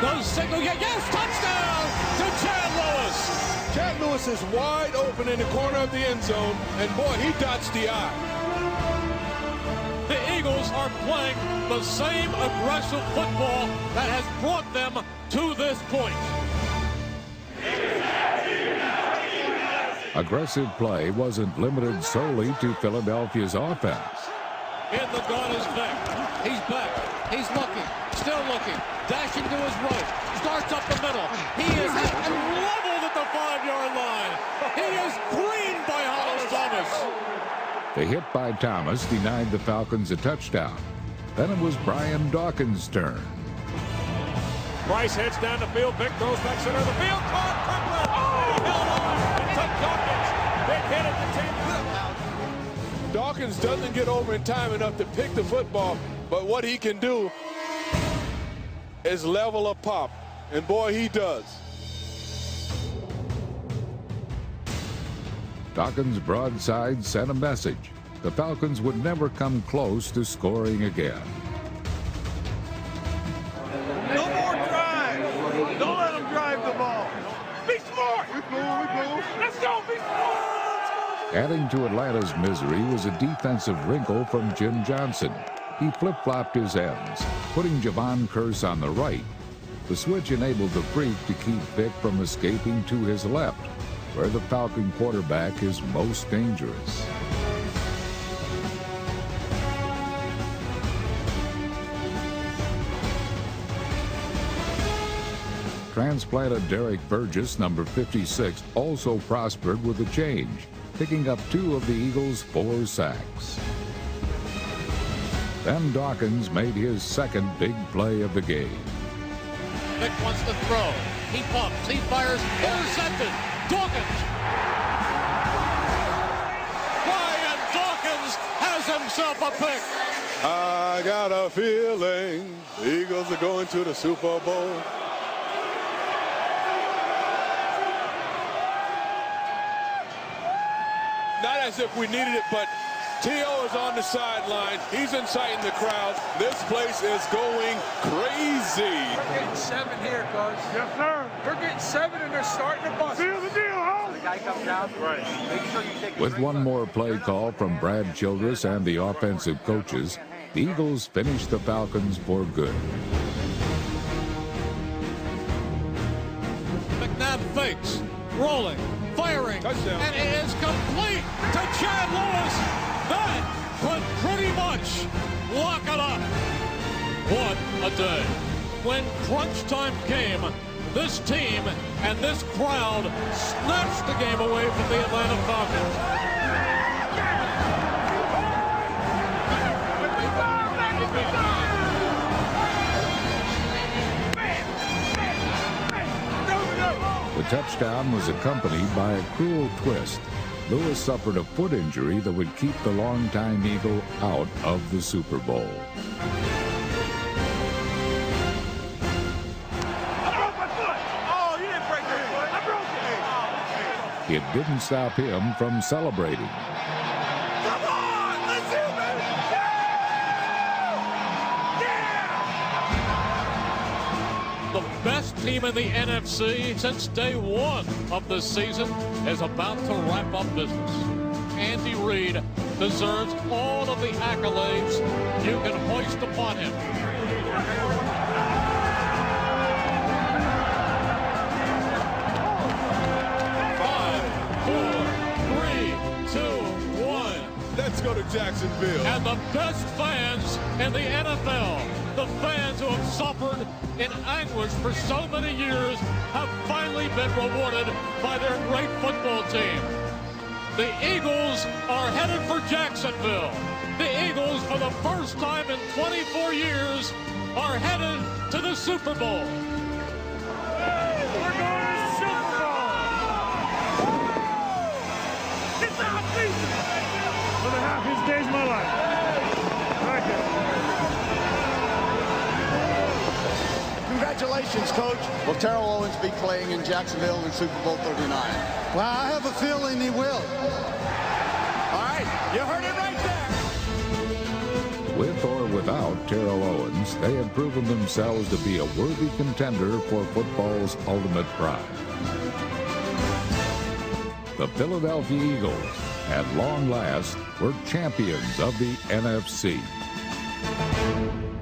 no signal yet. Yes, touchdown to Chad Lewis. Chad Lewis is wide open in the corner of the end zone, and boy, he dots the I. The Eagles are playing the same aggressive football that has brought them to this point. Aggressive play wasn't limited solely to Philadelphia's offense. In the gun is Vick. He's back. He's looking. Still looking. Dashing to his right. Starts up the middle. He is hit and leveled at the 5-yard line. He is cleaned by Hollis Thomas. The hit by Thomas denied the Falcons a touchdown. Then it was Brian Dawkins' turn. Bryce heads down the field. Vick throws back center of the field. Caught Kirkland. Oh! Held on. And took Dawkins. Vick hit it to 10. Dawkins doesn't get over in time enough to pick the football, but what he can do is level a pop, and boy, he does. Dawkins' broadside sent a message. The Falcons would never come close to scoring again. Let's go, be Adding to Atlanta's misery was a defensive wrinkle from Jim Johnson. He flip-flopped his ends, putting Javon Curse on the right. The switch enabled the Freak to keep Vic from escaping to his left, where the Falcon quarterback is most dangerous. Transplanted Derek Burgess, number 56, also prospered with a change, picking up 2 of the Eagles' 4 sacks. Then Dawkins made his second big play of the game. Vic wants to throw. He pumps. He fires. Intercepted. Dawkins. Brian Dawkins has himself a pick. I got a feeling the Eagles are going to the Super Bowl. Not as if we needed it, but T.O. is on the sideline. He's inciting the crowd. This place is going crazy. We're getting 7 here, Coach. Yes, sir. We're getting 7 and they're starting to bust. Seal the deal, huh? The guy comes down. Right. Make sure you take With one more play call from Brad Childress and the offensive coaches, the Eagles finished the Falcons for good. McNabb fakes. Rolling. Firing. Touchdown. And it is complete to Chad Lewis. That could pretty much lock it up. What a day. When crunch time came, this team and this crowd snatched the game away from the Atlanta Falcons. The touchdown was accompanied by a cruel twist. Lewis suffered a foot injury that would keep the longtime Eagle out of the Super Bowl. It didn't stop him from celebrating. The best team in the NFC since day one of the season is about to wrap up business. Andy Reid deserves all of the accolades you can hoist upon him. Let's go to Jacksonville. And the best fans in the NFL, the fans who have suffered in anguish for so many years, have finally been rewarded by their great football team. The Eagles are headed for Jacksonville. The Eagles, for the first time in 24 years, are headed to the Super Bowl. We're going to the Super Bowl. It's our season. For the happiest days of my life. Thank you. Congratulations, Coach. Will Terrell Owens be playing in Jacksonville in Super Bowl 39? Well, I have a feeling he will. All right, you heard it right there. With or without Terrell Owens, they had proven themselves to be a worthy contender for football's ultimate pride. The Philadelphia Eagles, at long last, were champions of the NFC.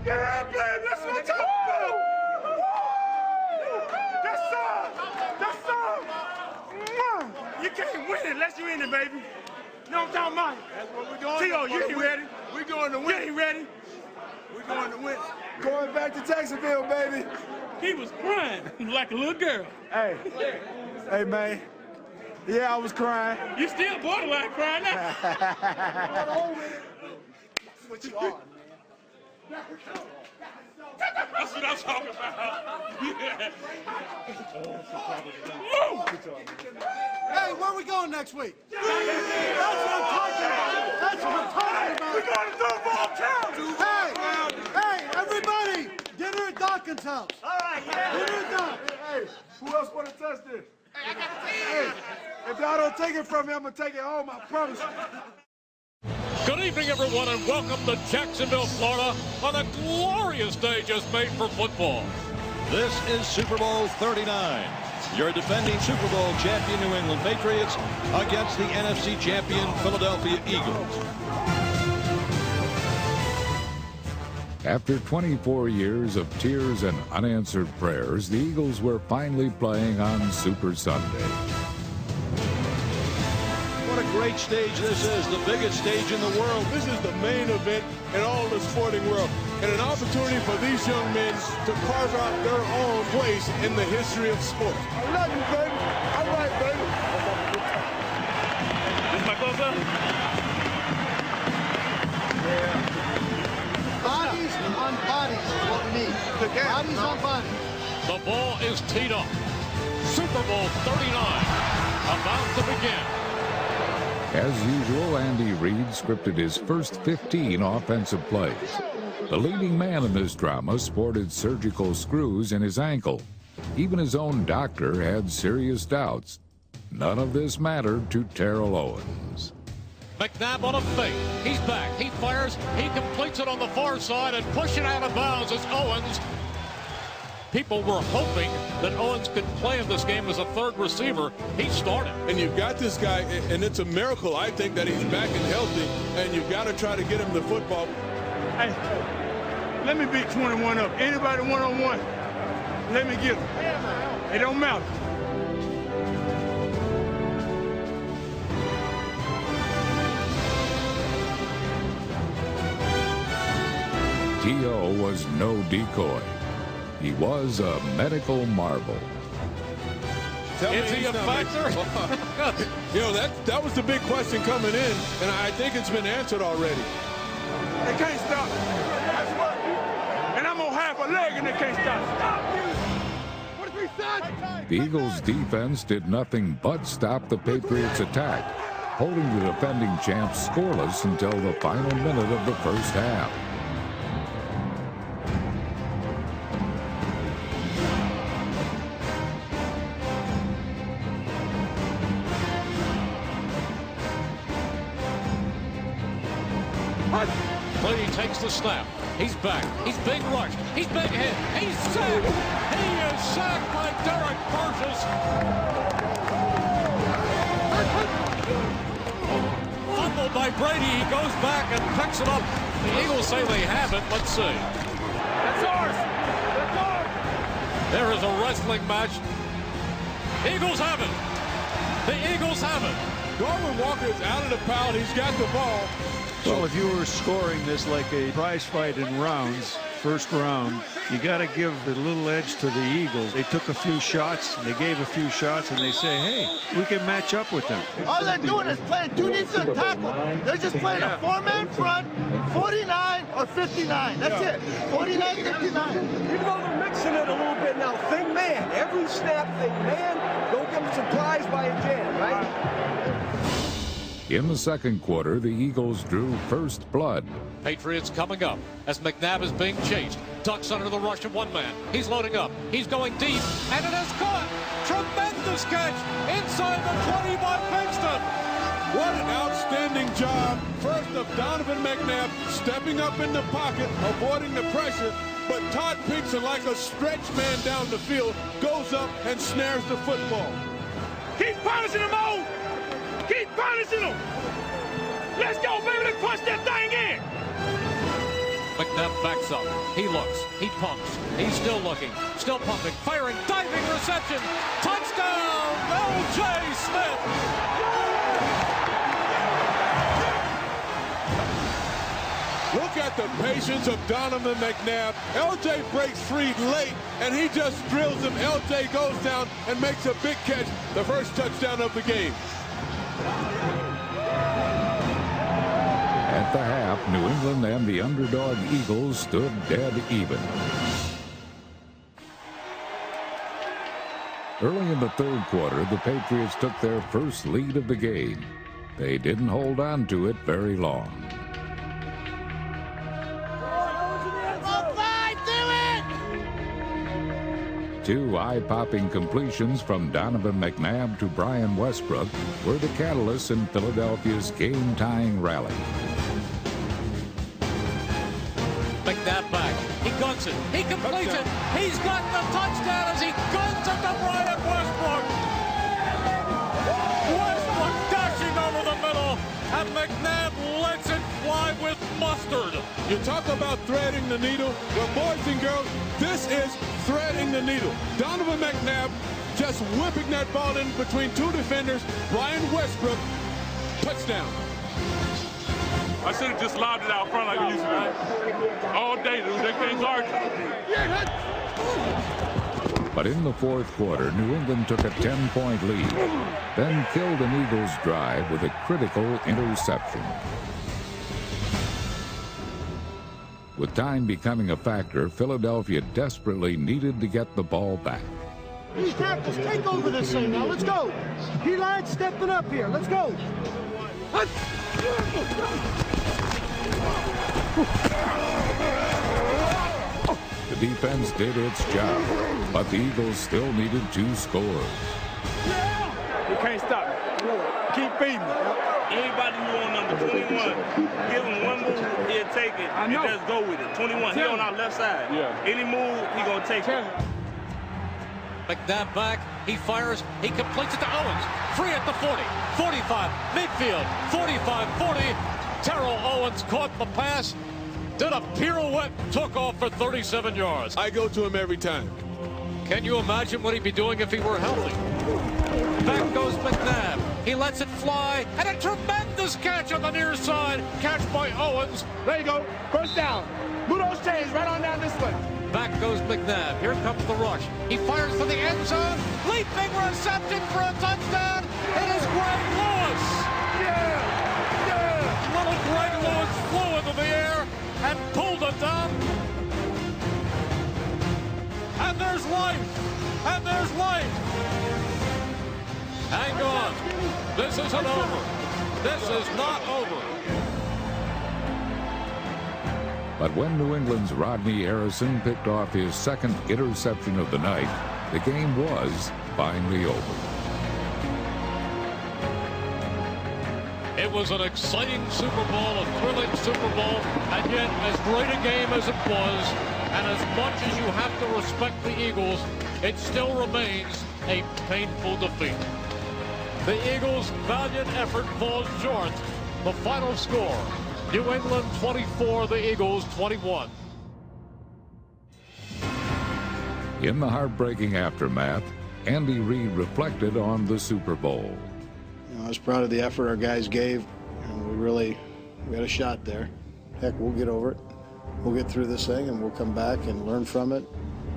Yeah, baby, that's what I'm talking about. That's all. You can't win it unless you in it, baby. You know what I'm talking about? That's what we're doing. T.O., you ain't ready. We're going to win. You ain't ready. We're going to win. Going back to Jacksonville, baby. He was crying like a little girl. Hey, man. Yeah, I was crying. You still borderline crying now. What you on, man? That's what I'm talking about. Yeah. Hey, where are we going next week? That's what I'm talking about. That's what I'm talking about. We're going to Duval Town. Hey, everybody, dinner at Dawkins' house. All right, yeah. Dinner at Dawkins. Hey, who else want to touch this? Hey, if y'all don't take it from me, I'm going to take it home, I promise you. Good evening, everyone, and welcome to Jacksonville, Florida, on a glorious day just made for football. This is Super Bowl 39. Your defending Super Bowl champion New England Patriots against the NFC champion Philadelphia Eagles. After 24 years of tears and unanswered prayers, the Eagles were finally playing on Super Sunday. What a great stage this is, the biggest stage in the world. This is the main event in all the sporting world, and an opportunity for these young men to carve out their own place in the history of sport. I love you, baby. All right, baby. This my closer? Yeah. Bodies on bodies is what we need. Bodies on bodies. The ball is teed up. Super Bowl 39 about to begin. As usual, Andy Reid scripted his first 15 offensive plays. The leading man in this drama sported surgical screws in his ankle. Even his own doctor had serious doubts. None of this mattered to Terrell Owens. McNabb on a fake. He's back. He fires. He completes it on the far side and pushing out of bounds as Owens. People were hoping that Owens could play in this game as a third receiver. He started. And you've got this guy, and it's a miracle, I think, that he's back and healthy, and you've got to try to get him the football. Hey, let me beat 21 up. Anybody one-on-one, let me get him. It don't matter. T.O. was no decoy. He was a medical marvel. Is he a factor? You know, that was the big question coming in, and I think it's been answered already. They can't stop me. And I'm on half a leg and they can't stop me. Stop you! What did we say? The Eagles' defense did nothing but stop the Patriots' attack, holding the defending champs scoreless until the final minute of the first half. Brady takes the snap. He's back. He's being rushed. He's being hit. He's sacked. He is sacked by Derek Burgess. Fumbled by Brady. He goes back and picks it up. The Eagles say they have it. Let's see. That's ours. That's ours. There is a wrestling match. Eagles have it. The Eagles have it. Darwin Walker is out of the pound. He's got the ball. Well, if you were scoring this like a prize fight in rounds, first round, you got to give the little edge to the Eagles. They took a few shots, they gave a few shots, and they say, hey, we can match up with them. All they're doing is playing two defensive tackle. They're just playing a four-man front, 49 or 59. That's it. 49, 59. Even though they're mixing it a little bit now, think man. Every snap, think man. Don't get surprised by a jam, right? In the second quarter, the Eagles drew first blood. Patriots coming up as McNabb is being chased. Ducks under the rush of one man. He's loading up. He's going deep, and it is caught. Tremendous catch inside the 20 by Pinkston. What an outstanding job. First of Donovan McNabb stepping up in the pocket, avoiding the pressure. But Todd Pinkston, like a stretch man down the field, goes up and snares the football. Keep punishing them all. Keep punishing them. Let's go, baby. Let's punch that thing in. McNabb backs up. He looks. He pumps. He's still looking. Still pumping. Firing. Diving reception. Touchdown, L.J. Smith. Look at the patience of Donovan McNabb. L.J. breaks free late, and he just drills him. L.J. goes down and makes a big catch, the first touchdown of the game. At the half, New England and the underdog Eagles stood dead even. Early in the third quarter, the Patriots took their first lead of the game. They didn't hold on to it very long. Two eye-popping completions from Donovan McNabb to Brian Westbrook were the catalysts in Philadelphia's game-tying rally. McNabb back. He guns it. He completes it. He's got the touchdown as he guns it to Brian Westbrook. and McNabb lets it fly with mustard. You talk about threading the needle. Well, boys and girls, this is threading the needle. Donovan McNabb just whipping that ball in between two defenders. Brian Westbrook, touchdown. I should have just lobbed it out front like we used to do. All day, dude. They can't guard you. But in the fourth quarter, New England took a 10-point lead, then killed an Eagles drive with a critical interception. With time becoming a factor, Philadelphia desperately needed to get the ball back. These tackles, take over this thing now. Let's go. Eli stepping up here. Let's go. The defense did its job, but the Eagles still needed 2 scores. You can't stop it. Keep feeding. Anybody who on number 21, give him one move, he'll take it, and just go with it. 21, he on our left side. Yeah. Any move, he gonna take it. McNabb back, he fires, he completes it to Owens. Free at the 40, 45, midfield, 45, 40. Terrell Owens caught the pass, did a pirouette, took off for 37 yards. I go to him every time. Can you imagine what he'd be doing if he were healthy? Back goes McNabb. He lets it fly, and a tremendous catch on the near side. Catch by Owens. There you go. First down. Move those chains right on down this way. Back goes McNabb. Here comes the rush. He fires for the end zone. Leaping reception for a touchdown. It is Greg Lewis. Yeah. Little Greg Lewis flew into the air and pulled it down. And there's life. And there's life. Hang on. This isn't over. This is not over. But when New England's Rodney Harrison picked off his second interception of the night, the game was finally over. It was an exciting Super Bowl, a thrilling Super Bowl, and yet as great a game as it was, and as much as you have to respect the Eagles, it still remains a painful defeat. The Eagles' valiant effort falls short. The final score, New England 24, the Eagles 21. In the heartbreaking aftermath, Andy Reid reflected on the Super Bowl. I was proud of the effort our guys gave. We had a shot there. Heck, we'll get over it. We'll get through this thing and we'll come back and learn from it.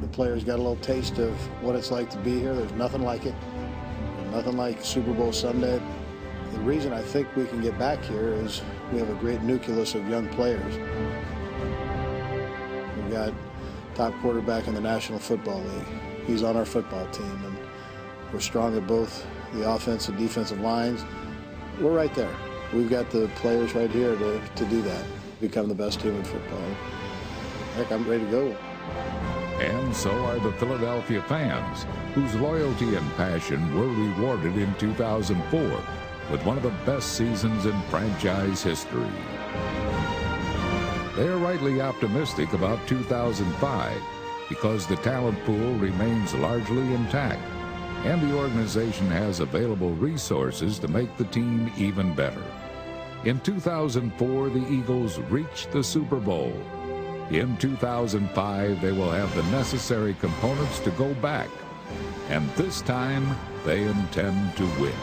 The players got a little taste of what it's like to be here. There's nothing like it. Nothing like Super Bowl Sunday. The reason I think we can get back here is we have a great nucleus of young players. We've got top quarterback in the National Football League. He's on our football team, and we're strong at both the offensive and defensive lines. We're right there. We've got the players right here to do that, become the best team in football. Heck, I'm ready to go. And so are the Philadelphia fans, whose loyalty and passion were rewarded in 2004 with one of the best seasons in franchise history. They are rightly optimistic about 2005 because the talent pool remains largely intact and the organization has available resources to make the team even better. In 2004, the Eagles reached the Super Bowl. In 2005, they will have the necessary components to go back, and this time they intend to win.